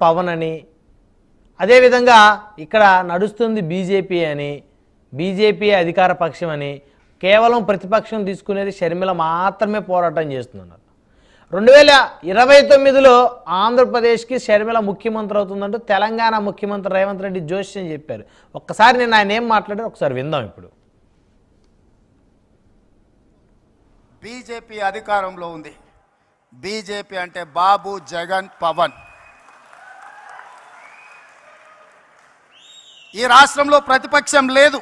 పవన్ అని, అదేవిధంగా ఇక్కడ నడుస్తుంది బీజేపీ అని, బీజేపీ అధికార పక్షం అని, కేవలం ప్రతిపక్షం తీసుకునేది షర్మిల మాత్రమే పోరాటం చేస్తున్నారు. 2029లో ఆంధ్రప్రదేశ్కి షర్మిల ముఖ్యమంత్రి అవుతుందంటూ తెలంగాణ ముఖ్యమంత్రి రేవంత్ రెడ్డి జోష్యం చెప్పారు. ఒక్కసారి నేను ఆయన ఏం మాట్లాడారో ఒకసారి విందాం. ఇప్పుడు బీజేపీ అధికారంలో ఉంది. బీజేపీ అంటే బాబు, జగన్, పవన్. ఈ రాష్ట్రంలో ప్రతిపక్షం లేదు.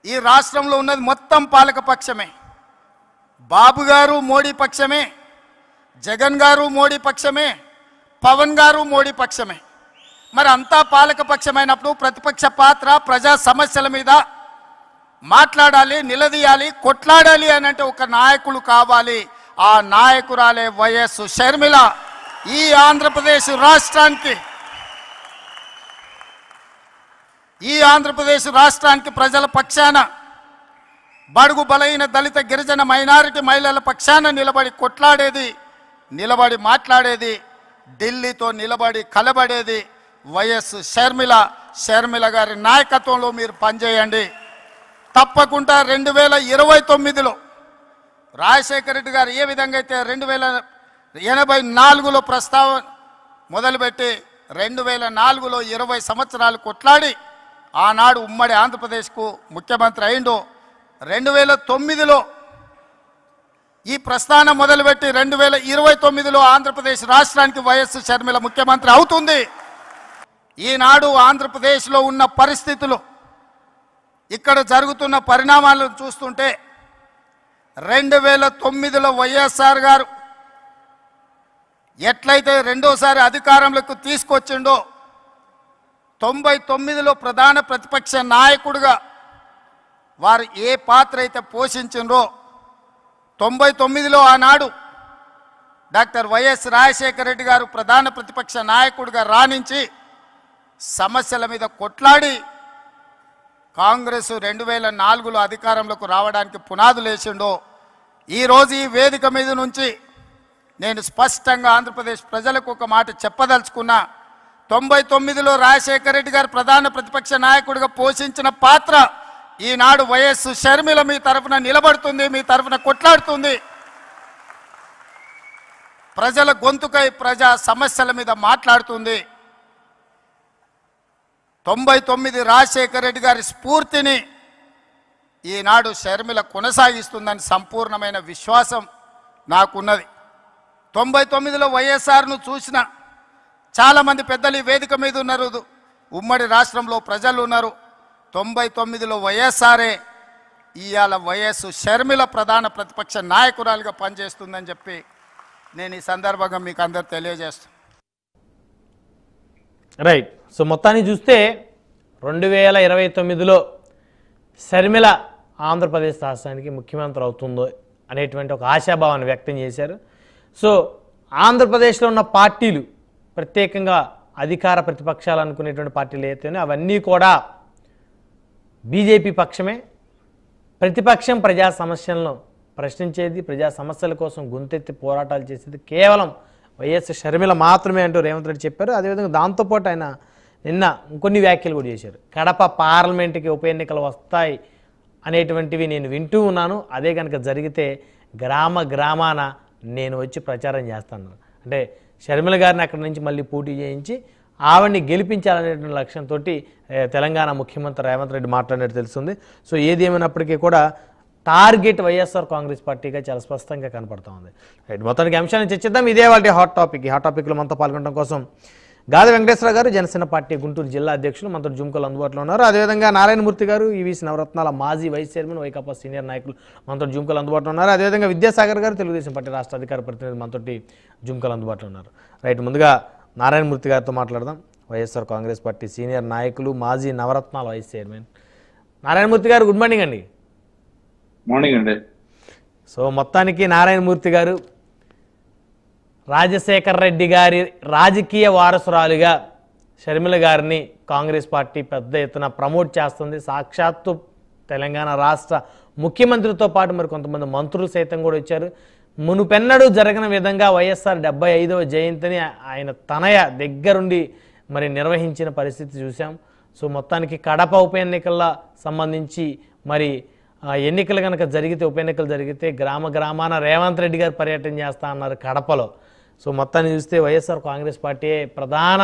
ఈ రాష్ట్రంలో ఉన్నది మొత్తం పాలక పక్షమే. బాబు గారు మోడీ పక్షమే, జగన్ గారు మోడీ పక్షమే, పవన్ గారు మోడీ పక్షమే. మరి అంతా పాలక పక్షమైనప్పుడు ప్రతిపక్ష పాత్ర ప్రజా సమస్యల మీద మాట్లాడాలి, నిలదీయాలి, కొట్లాడాలి అని అంటే ఒక నాయకులు కావాలి. ఆ నాయకురాలే వైఎస్ షర్మిల. ఈ ఆంధ్రప్రదేశ్ రాష్ట్రానికి ప్రజల పక్షాన, బడుగు బలైన దళిత గిరిజన మైనారిటీ మహిళల పక్షాన నిలబడి కొట్లాడేది, నిలబడి మాట్లాడేది, ఢిల్లీతో నిలబడి కలబడేది వైఎస్ షర్మిల. షర్మిల గారి నాయకత్వంలో మీరు పనిచేయండి. తప్పకుండా 2029లో రాజశేఖర రెడ్డి గారు ఏ విధంగా అయితే 2084లో ప్రస్తావన మొదలుపెట్టి 2004లో 20 సంవత్సరాలు కొట్లాడి ఆనాడు ఉమ్మడి ఆంధ్రప్రదేశ్కు ముఖ్యమంత్రి అయిండు. 2009లో ఈ ప్రస్థానం మొదలుపెట్టి 2029లో ఆంధ్రప్రదేశ్ రాష్ట్రానికి వైఎస్ షర్మిల ముఖ్యమంత్రి అవుతుంది. ఈనాడు ఆంధ్రప్రదేశ్లో ఉన్న పరిస్థితులు, ఇక్కడ జరుగుతున్న పరిణామాలను చూస్తుంటే 2009లో వైఎస్ఆర్ గారు ఎట్లయితే రెండోసారి అధికారంలోకి తీసుకొచ్చిండో, 99లో ప్రధాన ప్రతిపక్ష నాయకుడిగా వారు ఏ పాత్ర అయితే పోషించిండ్రో, 99లో ఆనాడు డాక్టర్ వైఎస్ రాజశేఖర రెడ్డి గారు ప్రధాన ప్రతిపక్ష నాయకుడిగా రాణించి సమస్యల మీద కొట్లాడి కాంగ్రెస్ 2004లో అధికారంలోకి రావడానికి పునాదులు వేసిండో, ఈరోజు ఈ వేదిక మీద నుంచి నేను స్పష్టంగా ఆంధ్రప్రదేశ్ ప్రజలకు ఒక మాట చెప్పదలుచుకున్నా. 99లో రాజశేఖర రెడ్డి గారు ప్రధాన ప్రతిపక్ష నాయకుడిగా పోషించిన పాత్ర ఈనాడు వైఎస్ షర్మిల మీ తరఫున నిలబడుతుంది, మీ తరఫున కొట్లాడుతుంది. ప్రజల గొంతుకై ప్రజా సమస్యల మీద మాట్లాడుతుంది. 99 రాజశేఖర రెడ్డి గారి స్ఫూర్తిని ఈనాడు షర్మిల కొనసాగిస్తుందని సంపూర్ణమైన విశ్వాసం నాకున్నది. 99లో వైఎస్ఆర్ను చూసిన చాలామంది పెద్దలు ఈ వేదిక మీద ఉన్నారు, ఉమ్మడి రాష్ట్రంలో ప్రజలు ఉన్నారు. 99లో వైఎస్ఆరే ఇవాళ వైఎస్ షర్మిల ప్రధాన ప్రతిపక్ష నాయకురాలుగా పనిచేస్తుందని చెప్పి నేను ఈ సందర్భంగా మీకు అందరు తెలియజేస్తాను. రైట్. సో మొత్తాన్ని చూస్తే 2029లో షర్మిల ఆంధ్రప్రదేశ్ రాష్ట్రానికి ముఖ్యమంత్రి అవుతుందో అనేటువంటి ఒక ఆశాభావాన్ని వ్యక్తం చేశారు. సో ఆంధ్రప్రదేశ్లో ఉన్న పార్టీలు, ప్రత్యేకంగా అధికార ప్రతిపక్షాలు అనుకునేటువంటి పార్టీలు ఏవైతే అవన్నీ కూడా బీజేపీ పక్షమే. ప్రతిపక్షం ప్రజా సమస్యలను ప్రశ్నించేది, ప్రజా సమస్యల కోసం గొంతెత్తి పోరాటాలు చేసేది కేవలం వైఎస్ షర్మిల మాత్రమే అంటూ రేవంత్ రెడ్డి చెప్పారు. అదేవిధంగా దాంతోపాటు ఆయన నిన్న ఇంకొన్ని వ్యాఖ్యలు కూడా చేశారు. కడప పార్లమెంటుకి ఉప ఎన్నికలు వస్తాయి అనేటువంటివి నేను వింటూ ఉన్నాను, అదే కనుక జరిగితే గ్రామాన నేను వచ్చి ప్రచారం చేస్తాను. అంటే షర్మిల గారిని అక్కడి నుంచి మళ్ళీ పోటీ చేయించి ఆవిడ్ని గెలిపించాలనేటువంటి లక్ష్యంతో తెలంగాణ ముఖ్యమంత్రి రేవంత్ రెడ్డి మాట్లాడినట్టు తెలుస్తుంది. సో ఏది ఏమైనప్పటికీ కూడా టార్గెట్ వైఎస్ఆర్ కాంగ్రెస్ పార్టీగా చాలా స్పష్టంగా కనపడుతూ ఉంది. రైట్, మొత్తానికి అంశాన్ని చర్చిద్దాం. ఇదే వాళ్ళ హాట్ టాపిక్. ఈ హాట్ టాపిక్లో మనతో పాల్గొనడం కోసం గాది వెంకటేశ్వర గారు, జనసేన పార్టీ గుంటూరు జిల్లా అధ్యక్షులు, మనతో జుమ్కలు అందుబాటులో ఉన్నారు. అదేవిధంగా నారాయణమూర్తి గారు, ఈవీసీ నవరత్నాల మాజీ వైస్ చైర్మన్, వైకాపా సీనియర్ నాయకులు, మనతో జుమ్కలు అందుబాటులో ఉన్నారు. అదేవిధంగా విద్యాసాగర్ గారు, తెలుగుదేశం పార్టీ రాష్ట్ర అధికార ప్రతినిధి, మనతో జుమ్కలు అందుబాటులో ఉన్నారు. రైట్, ముందుగా నారాయణమూర్తి గారితో మాట్లాడదాం. వైఎస్ఆర్ కాంగ్రెస్ పార్టీ సీనియర్ నాయకులు, మాజీ నవరత్నాల వైస్ చైర్మన్ నారాయణమూర్తి గారు, గుడ్ మార్నింగ్ అండి. మార్నింగ్ అండి. సో మొత్తానికి నారాయణమూర్తి గారు రాజశేఖర రెడ్డి గారి రాజకీయ వారసురాలుగా షర్మిల గారిని కాంగ్రెస్ పార్టీ పెద్ద ఎత్తున ప్రమోట్ చేస్తుంది. సాక్షాత్తు తెలంగాణ రాష్ట్ర ముఖ్యమంత్రితో పాటు మరి కొంతమంది మంత్రులు సైతం కూడా వచ్చారు. మునుపెన్నడూ జరగని విధంగా వైఎస్ఆర్ 75వ జయంతిని ఆయన తనయ దగ్గరుండి మరి నిర్వహించిన పరిస్థితి చూసాం. సో మొత్తానికి కడప ఉప ఎన్నికల సంబంధించి మరి ఎన్నికలు కనుక జరిగితే, ఉప ఎన్నికలు జరిగితే గ్రామాన రేవంత్ రెడ్డి గారు పర్యటన చేస్తా అన్నారు కడపలో. సో మొత్తాన్ని చూస్తే వైఎస్ఆర్ కాంగ్రెస్ పార్టీ ప్రధాన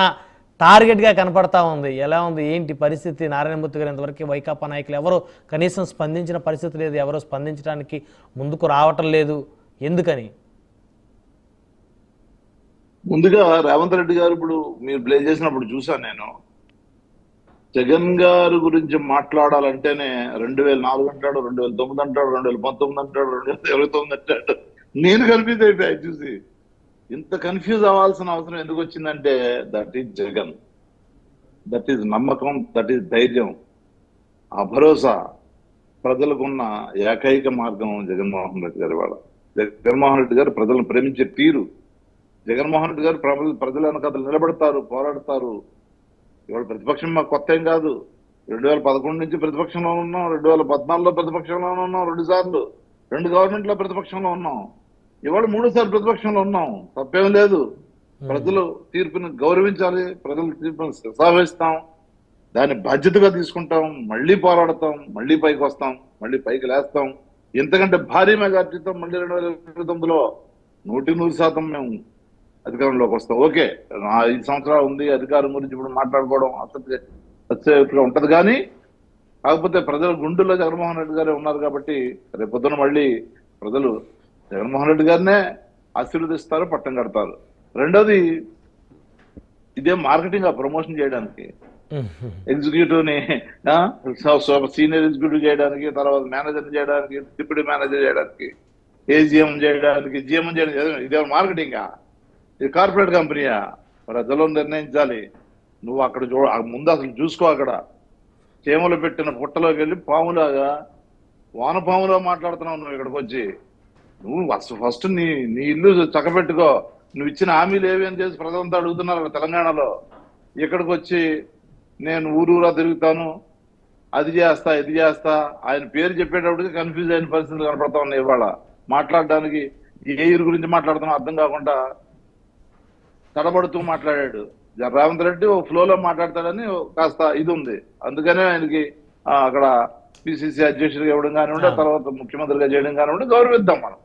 టార్గెట్గా కనపడతా ఉంది. ఎలా ఉంది ఏంటి పరిస్థితి? నారాయణమూర్తి గారు ఇంతవరకు వైకాపా నాయకులు ఎవరు కనీసం స్పందించిన పరిస్థితి లేదు, ఎవరు స్పందించడానికి ముందుకు రావటం లేదు, ఎందుకని? ముందుగా రేవంత్ రెడ్డి గారు ఇప్పుడు మీరు ప్లే చేసినప్పుడు చూసాను నేను, జగన్ గారు గురించి మాట్లాడాలంటేనే 2004 అంటాడు, 2009 అంటాడు, 2019 అంటాడు, 2029 అంటాడు. నేను కన్ఫ్యూజ్ అయిపోయాయి చూసి. ఇంత కన్ఫ్యూజ్ అవ్వాల్సిన అవసరం ఎందుకు వచ్చిందంటే that is Jagan, that is నమ్మకం, దట్ ఈజ్ ధైర్యం, ఆ భరోసా ప్రజలకున్న ఏకైక మార్గం జగన్మోహన్ రెడ్డి గారి వాళ్ళ. జగన్మోహన్ రెడ్డి గారు ప్రజలను ప్రేమించే తీరు, జగన్మోహన్ రెడ్డి గారు ప్రజల వెనకాల నిలబడతారు, పోరాడతారు. ఇవాళ ప్రతిపక్షం మాకు కొత్త ఏం కాదు. 2011 నుంచి ప్రతిపక్షంలో ఉన్నాం, 2014లో ప్రతిపక్షంలో ఉన్నాం, 2 సార్లు 2 గవర్నమెంట్లో ప్రతిపక్షంలో ఉన్నాం, ఇవాళ 3 సార్లు ప్రతిపక్షంలో ఉన్నాం. తప్పేం లేదు. ప్రజలు తీర్పుని గౌరవించాలి, ప్రజల తీర్పుని శిరసావహిస్తాం, దాన్ని బాధ్యతగా తీసుకుంటాం, మళ్ళీ పోరాడతాం, మళ్ళీ పైకి వస్తాం, మళ్ళీ పైకి లేస్తాం. ఎంతకంటే భారీ మెజార్టీతో మళ్ళీ 2029లో 100% మేము అధికారంలోకి వస్తాం. ఓకే, 5 సంవత్సరాలు ఉంది, అధికారం గురించి ఇప్పుడు మాట్లాడుకోవడం అత్యవసరంగా ఉంటది. కానీ కాకపోతే ప్రజల గుండెల్లో జగన్మోహన్ రెడ్డి గారే ఉన్నారు కాబట్టి రేపొద్దున మళ్ళీ ప్రజలు జగన్మోహన్ రెడ్డి గారినే ఆశీర్వదిస్తారు, పట్టం కడతారు. రెండోది, ఇదే మార్కెటింగ్, ప్రమోషన్ చేయడానికి, ఎగ్జిక్యూటివ్ ని సీనియర్ ఎగ్జిక్యూటివ్ చేయడానికి, తర్వాత మేనేజర్ చేయడానికి, డిప్యూటీ మేనేజర్ చేయడానికి, ఏజీఎం చేయడానికి, జిఎం చేయడానికి, ఇదే మార్కెటింగ్. ఇది కార్పొరేట్ కంపెనీయా? ప్రజలు నిర్ణయించాలి. నువ్వు అక్కడ ముందు అసలు చూసుకో. అక్కడ చేమలు పెట్టిన పుట్టలోకి వెళ్ళి పాములాగా వానపాములో మాట్లాడుతున్నావు నువ్వు. ఇక్కడికి వచ్చి నువ్వు ఫస్ట్ నీ ఇల్లు చక్కబెట్టుకో. నువ్వు ఇచ్చిన హామీలు ఏవి అని చేసి ప్రజలంతా అడుగుతున్నారు తెలంగాణలో. ఇక్కడికి వచ్చి నేను ఊరూరా తిరుగుతాను, అది చేస్తా, ఇది చేస్తా, ఆయన పేరు చెప్పేటప్పటికి కన్ఫ్యూజ్ అయిన పరిస్థితులు కనపడతా ఉన్నాయి. ఇవాళ మాట్లాడడానికి ఏ ఇరు గురించి మాట్లాడుతున్నా అర్థం కాకుండా తడబడుతూ మాట్లాడాడు. రేవంత్ రెడ్డి ఓ ఫ్లోలో మాట్లాడతాడని కాస్త ఇది ఉంది. అందుకనే ఆయనకి అక్కడ పిసిసి అధ్యక్షుడిగా ఇవ్వడం కానివ్వండి, తర్వాత ముఖ్యమంత్రిగా చేయడం కానివ్వండి, గౌరవిద్దాం మనం.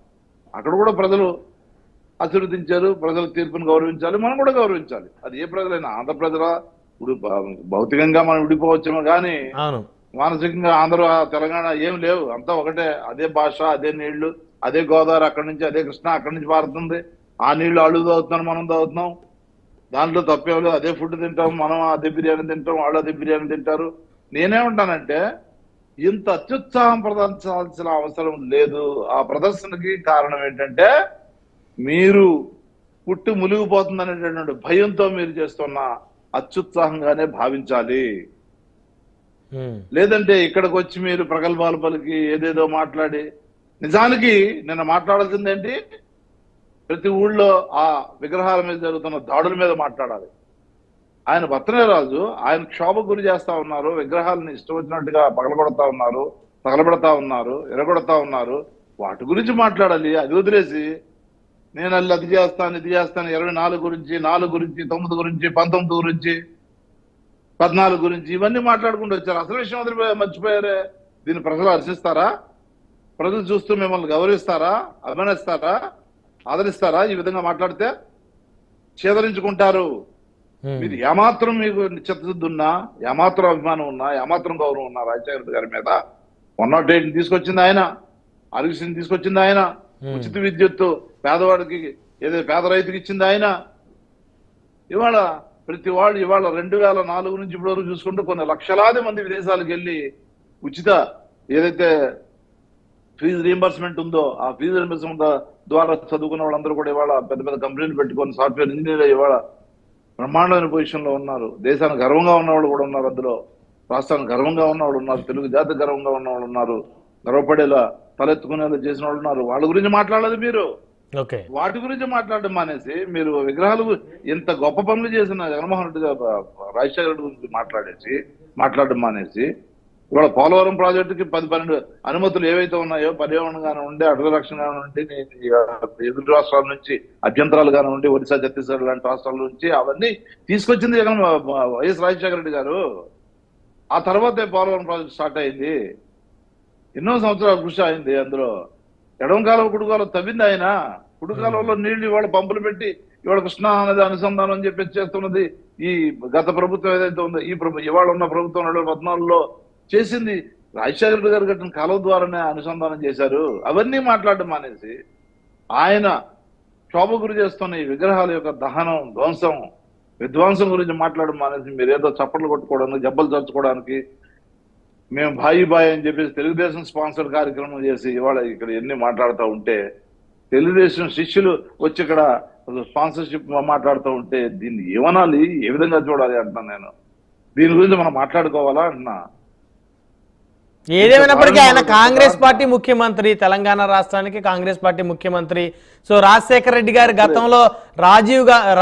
అక్కడ కూడా ప్రజలు ఆశీర్వదించారు, ప్రజల తీర్పును గౌరవించాలి, మనం కూడా గౌరవించాలి. అది ఏ ప్రజలైనా, ఆంధ్ర ప్రజల ఇప్పుడు భౌతికంగా మనం విడిపోవచ్చేమో కానీ మానసికంగా ఆంధ్ర తెలంగాణ ఏం లేవు, అంతా ఒకటే. అదే భాష, అదే నీళ్లు, అదే గోదావరి అక్కడి నుంచి, అదే కృష్ణ అక్కడి నుంచి పారుతుంది. ఆ నీళ్లు వాళ్ళు తాగుతున్నాం, మనం తాగుతున్నాం, దాంట్లో తప్పేం లేదు. అదే ఫుడ్ తింటాం, మనం అదే బిర్యానీ తింటాం, వాళ్ళు అదే బిర్యానీ తింటారు. నేనేమంటానంటే ఇంత అత్యుత్సాహం ప్రదర్శించాల్సిన అవసరం లేదు. ఆ ప్రదర్శనకి కారణం ఏంటంటే మీరు పుట్టి మునిగిపోతుందనేటటువంటి భయంతో మీరు చేస్తున్న అత్యుత్సాహంగానే భావించాలి. లేదంటే ఇక్కడికి వచ్చి మీరు ప్రగల్భాలు పలికి ఏదేదో మాట్లాడి, నిజానికి నిన్న మాట్లాడాల్సిందేంటి, ప్రతి ఊళ్ళో ఆ విగ్రహాల మీద జరుగుతున్న దాడుల మీద మాట్లాడాలి. ఆయన భర్తనేరాజు ఆయన క్షోభకు గురి చేస్తా ఉన్నారు, విగ్రహాలను ఇష్టం వచ్చినట్టుగా పగలగొడతా ఉన్నారు, తగలబెడతా ఉన్నారు, ఎరగొడతా ఉన్నారు. వాటి గురించి మాట్లాడాలి. అది వదిలేసి నేను అల్లి అది చేస్తాను, ఇది చేస్తాను, 24 గురించి, 4 గురించి, 9 గురించి, 19 గురించి, 14 గురించి ఇవన్నీ మాట్లాడుకుంటూ వచ్చారు. అసలు విషయం వదిలిపోయి మర్చిపోయారే. దీన్ని ప్రజలు హర్షిస్తారా? ప్రజలు చూస్తూ మిమ్మల్ని గౌరవిస్తారా, అభిమానిస్తారా, ఆదరిస్తారా? ఈ విధంగా మాట్లాడితే చేదరించుకుంటారు. మీరు ఏమాత్రం మీకు చిత్తశుద్ధి ఉన్నా, ఏమాత్రం అభిమానం ఉన్నా, ఏమాత్రం గౌరవం ఉన్నా రాజశేఖర గారి మీద 108 తీసుకొచ్చింది ఆయన, ఆరోగ్యశ్రీని తీసుకొచ్చింది ఆయన, ఉచిత విద్యుత్తు పేదవాడికి ఏదో పేద రైతుకి ఇచ్చింది ఆయన. ఇవాళ ప్రతి వాళ్ళు ఇవాళ 2004 నుంచి ఇప్పటి వరకు చూసుకుంటూ కొన్ని లక్షలాది మంది విదేశాలకు వెళ్ళి ఉచిత ఏదైతే ఫీజు రీంబర్స్మెంట్ ఉందో ఆ ఫీజు రీంబర్స్మెంట్ ద్వారా చదువుకున్న వాళ్ళందరూ కూడా ఇవాళ పెద్ద పెద్ద కంపెనీలు పెట్టుకొని సాఫ్ట్వేర్ ఇంజనీర్ ఇవాళ బ్రహ్మాండమైన పొజిషన్ లో ఉన్నారు. దేశానికి గర్వంగా ఉన్నవాళ్ళు కూడా ఉన్నారు, అందులో రాష్ట్రానికి గర్వంగా ఉన్నవాళ్ళు ఉన్నారు, తెలుగు జాతి గర్వంగా ఉన్నవాళ్ళు ఉన్నారు, గర్వపడేలా తలెత్తుకునేలా చేసిన వాళ్ళు ఉన్నారు. వాళ్ళ గురించి మాట్లాడలేదు మీరు. వాటి గురించి మాట్లాడడం మానేసి మీరు విగ్రహాలు ఇంత గొప్ప పనులు చేసిన జగన్మోహన్ రెడ్డి గారు రాజశేఖర రెడ్డి గురించి మాట్లాడడం మానేసి ఇవాళ పోలవరం ప్రాజెక్టుకి 10-12 అనుమతులు ఏవైతే ఉన్నాయో పర్యావరణం కానివ్వండి, అటవీ రక్షణ కానివ్వండి, ఎదురు రాష్ట్రాల నుంచి అభ్యంతరాలు కానివ్వండి, ఒడిశా, ఛత్తీస్గఢ్ లాంటి రాష్ట్రాల నుంచి అవన్నీ తీసుకొచ్చింది జగన్ వైఎస్ రాజశేఖర రెడ్డి గారు. ఆ తర్వాతే పోలవరం ప్రాజెక్ట్ స్టార్ట్ అయింది. ఎన్నో సంవత్సరాల కృషి అయింది. అందులో ఎడమ కాలువ కుడి కాలువ తవ్వింది ఆయన. కుడి కాలువలో నీళ్లు ఇవాళ పంపులు పెట్టి ఇవాళ కృష్ణా అనేది అనుసంధానం అని చెప్పి చేస్తున్నది ఈ గత ప్రభుత్వం ఏదైతే ఉందో, ఈ ఇవాళ ఉన్న ప్రభుత్వం 2014లో చేసింది. రాజశేఖర రెడ్డి గారు కట్టిన కాలువ ద్వారానే అనుసంధానం చేశారు. అవన్నీ మాట్లాడడం మానేసి ఆయన క్షోభ గురి చేస్తున్న ఈ విగ్రహాల యొక్క దహనం, ధ్వంసం, విధ్వంసం గురించి మాట్లాడడం మానేసి మీరేదో చప్పట్లు కొట్టుకోవడానికి, జబ్బలు చర్చుకోవడానికి మేము బాయి అని చెప్పేసి తెలుగుదేశం స్పాన్సర్ కార్యక్రమం చేసి ఇవాళ ఇక్కడ ఎన్ని మాట్లాడుతూ ఉంటే, తెలుగుదేశం శిష్యులు వచ్చి ఇక్కడ స్పాన్సర్షిప్ మాట్లాడుతూ ఉంటే దీన్ని ఏమనాలి, ఏ విధంగా చూడాలి అంటున్నాను నేను. దీని గురించి మనం మాట్లాడుకోవాలా అంటున్నా. ఏదేమైనప్పటికీ ఆయన కాంగ్రెస్ పార్టీ ముఖ్యమంత్రి, తెలంగాణ రాష్ట్రానికి కాంగ్రెస్ పార్టీ ముఖ్యమంత్రి. సో రాజశేఖర రెడ్డి గారు గతంలో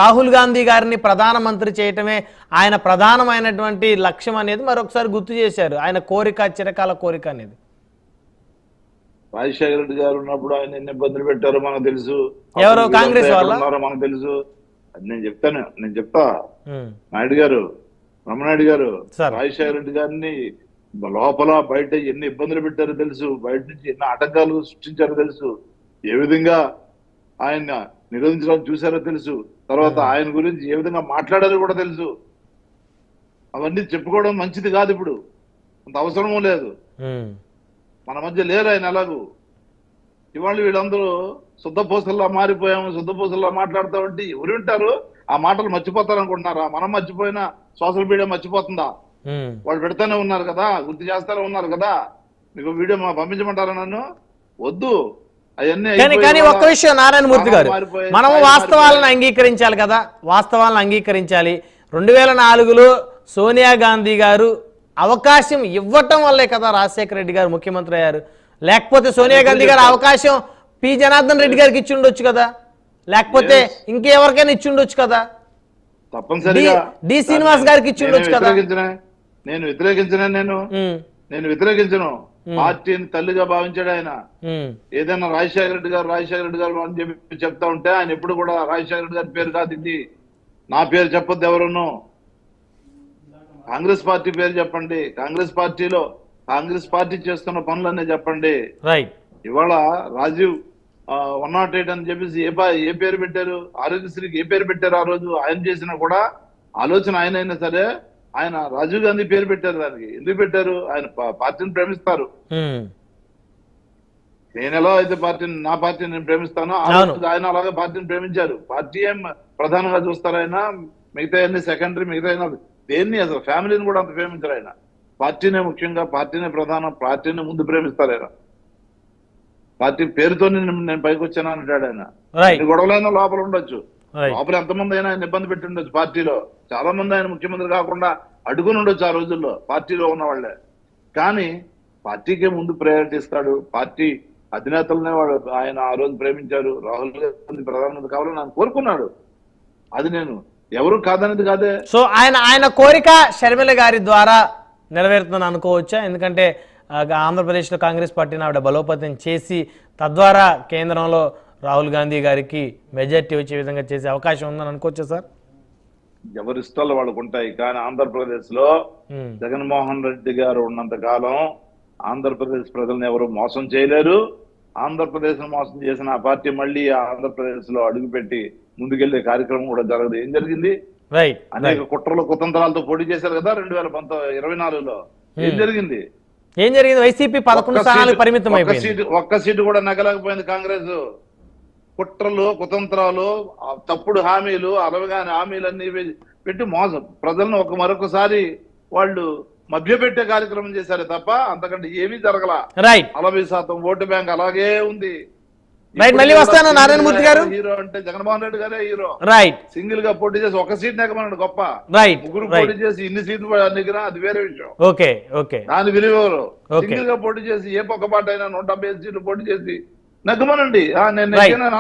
రాహుల్ గాంధీ గారిని ప్రధానమంత్రి చేయటమే ఆయన ప్రధానమైనటువంటి లక్ష్యం అనేది మరొకసారి గుర్తు చేశారు. ఆయన కోరిక, చిరకాల కోరిక అనేది. రాజశేఖర రెడ్డి గారు ఉన్నప్పుడు ఆయన ఎన్ని ఇబ్బందులు పెట్టారో మనకు తెలుసు. ఎవరో కాంగ్రెస్ వాళ్ళ మనకు తెలుసు. అది నేను చెప్తా నాయుడు గారు, రమణాయుడు గారు రాజశేఖర రెడ్డి గారిని లోపల బయట ఎన్ని ఇబ్బందులు పెట్టారో తెలుసు. బయట నుంచి ఎన్ని ఆటంకాలు సృష్టించారో తెలుసు. ఏ విధంగా ఆయన నిరోధించడానికి చూశారో తెలుసు. తర్వాత ఆయన గురించి ఏ విధంగా మాట్లాడారో కూడా తెలుసు. అవన్నీ చెప్పుకోవడం మంచిది కాదు. ఇప్పుడు అంత అవసరమూ లేదు. మన మధ్య లేరు ఆయన. ఎలాగూ ఇవాళ వీళ్ళందరూ శుద్ధపూసల్లా మారిపోయాము, శుద్ధపూసల్లా మాట్లాడుతూ ఉంటే ఎవరు వింటారు? ఆ మాటలు మర్చిపోతారు అనుకుంటున్నారా? మనం మర్చిపోయినా సోషల్ మీడియా మర్చిపోతుందా? వాళ్ళు పెడతానే ఉన్నారు కదా, గుర్తు చేస్తానే ఉన్నారు కదా. మీకు వీడియో పంపించమంటారా? నన్ను వద్దు అవన్నీ. కానీ ఒక్క విషయం నారాయణమూర్తి గారు, మనము వాస్తవాలను అంగీకరించాలి కదా, వాస్తవాలను అంగీకరించాలి. 2004లో సోనియా గాంధీ గారు అవకాశం ఇవ్వటం వల్లే కదా రాజశేఖర రెడ్డి గారు ముఖ్యమంత్రి అయ్యారు. లేకపోతే సోనియా గాంధీ గారు అవకాశం పి జనార్దన్ రెడ్డి గారికి ఇచ్చి ఉండొచ్చు కదా, లేకపోతే ఇంకెవరికైనా ఇచ్చి ఉండొచ్చు కదా, తప్పనిసరిగా డి శ్రీనివాస్ గారికి ఇచ్చి ఉండొచ్చు కదా. నేను వ్యతిరేకించను. పార్టీని తల్లిగా భావించాడు ఆయన. ఏదైనా రాజశేఖర రెడ్డి గారు అని చెప్పి చెప్తా ఉంటే ఆయన ఎప్పుడు కూడా రాజశేఖర రెడ్డి గారి పేరు కాదు ఇది, నా పేరు చెప్పొద్దు ఎవరును. కాంగ్రెస్ పార్టీ పేరు చెప్పండి. కాంగ్రెస్ పార్టీ చేస్తున్న పనులన్నీ చెప్పండి. ఇవాళ రాజీవ్ 108 అని చెప్పేసి ఏ పేరు పెట్టారు? ఆరోగ్యశ్రీకి ఏ పేరు పెట్టారు? ఆ రోజు ఆయన చేసినా కూడా ఆలోచన ఆయన అయినా సరే ఆయన రాజీవ్ గాంధీ పేరు పెట్టారు. దానికి ఎందుకు పెట్టారు? ఆయన పార్టీని ప్రేమిస్తారు. నేను ఎలా అయితే నా పార్టీని నేను ప్రేమిస్తానో ఆయన అలాగే పార్టీని ప్రేమించారు. పార్టీ ఏం ప్రధానంగా చూస్తారు ఆయన, మిగతా అన్ని సెకండరీ. మిగతా దేన్ని అసలు ఫ్యామిలీని కూడా అంత ప్రేమించారు ఆయన. పార్టీనే ముఖ్యంగా, పార్టీనే ప్రధానం, పార్టీని ముందు ప్రేమిస్తారు ఆయన. పార్టీ పేరుతో నేను పైకి వచ్చాను అంటాడు ఆయన. గొడవలైనా లోపల ఉండొచ్చు, లోపల ఎంతమంది అయినా ఆయన ఇబ్బంది పెట్టి ఉండొచ్చు. పార్టీలో చాలా మంది ఆయన ముఖ్యమంత్రి కాకుండా అడుగుని ఉండొచ్చు ఆ రోజుల్లో పార్టీలో ఉన్న వాళ్ళే. కానీ పార్టీకే ముందు ప్రయారిటీ ఇస్తాడు. పార్టీ అధినేతలనే ఆయన ఆ రోజు ప్రేమించారు. రాహుల్ గాంధీ ప్రధానమంత్రి కావాలని ఆయన కోరుకున్నాడు. అది నేను ఎవరు కాదనేది కాదే. సో ఆయన కోరిక షర్మిల గారి ద్వారా నెరవేరుతుందని అనుకోవచ్చా? ఎందుకంటే ఆంధ్రప్రదేశ్లో కాంగ్రెస్ పార్టీని ఆవిడ బలోపేతం చేసి తద్వారా కేంద్రంలో రాహుల్ గాంధీ గారికి మెజార్టీ వచ్చే విధంగా చేసే అవకాశం ఉందని అనుకోవచ్చా సార్? ఎవరి ఇష్టాలు వాళ్ళకు ఉంటాయి. కానీ ఆంధ్రప్రదేశ్ లో జగన్మోహన్ రెడ్డి గారు ఉన్నంత కాలం ఆంధ్రప్రదేశ్ ప్రజలను ఎవరు మోసం చేయలేరు. ఆంధ్రప్రదేశ్ మోసం చేసిన ఆ పార్టీ మళ్ళీ ఆంధ్రప్రదేశ్ లో అడుగుపెట్టి ముందుకెళ్లే కార్యక్రమం కూడా జరగదు. ఏం జరిగింది? అనేక కుట్రలు కుతంత్రాలతో పోటీ చేశారు కదా 2024లో. ఏం జరిగింది? వైసీపీ 11 స్థానాలకు పరిమితం అయిపోయింది. ఒక్క సీటు కూడా నగలేకపోయింది కాంగ్రెస్. కుట్రలు కుతంత్రాలు, తప్పుడు హామీలు, అలవగాని హామీలన్నీ పెట్టి మోసం ప్రజలను మరొకసారి వాళ్ళు మభ్యపెట్టే కార్యక్రమం చేశారు తప్ప అంతకంటే ఏమీ జరగల. 40% ఓటు బ్యాంక్ అలాగే ఉంది. మళ్ళీ వస్తాను నారాయణమూర్తి గారు. హీరో అంటే జగన్మోహన్ రెడ్డి గారే హీరో. సింగిల్ గా పోటీ చేసి ఒక సీట్ నెగ్గమన్నాడు గొప్ప. ముగ్గురు పోటీ చేసి ఇన్ని సీట్లు నెగ్గినా అది వేరే విషయం. దాని విలువ సింగిల్ గా పోటీ చేసి ఏ పొక్కపాటు అయినా 170 సీట్లు పోటీ చేసి నెగ్గమనండి. నేను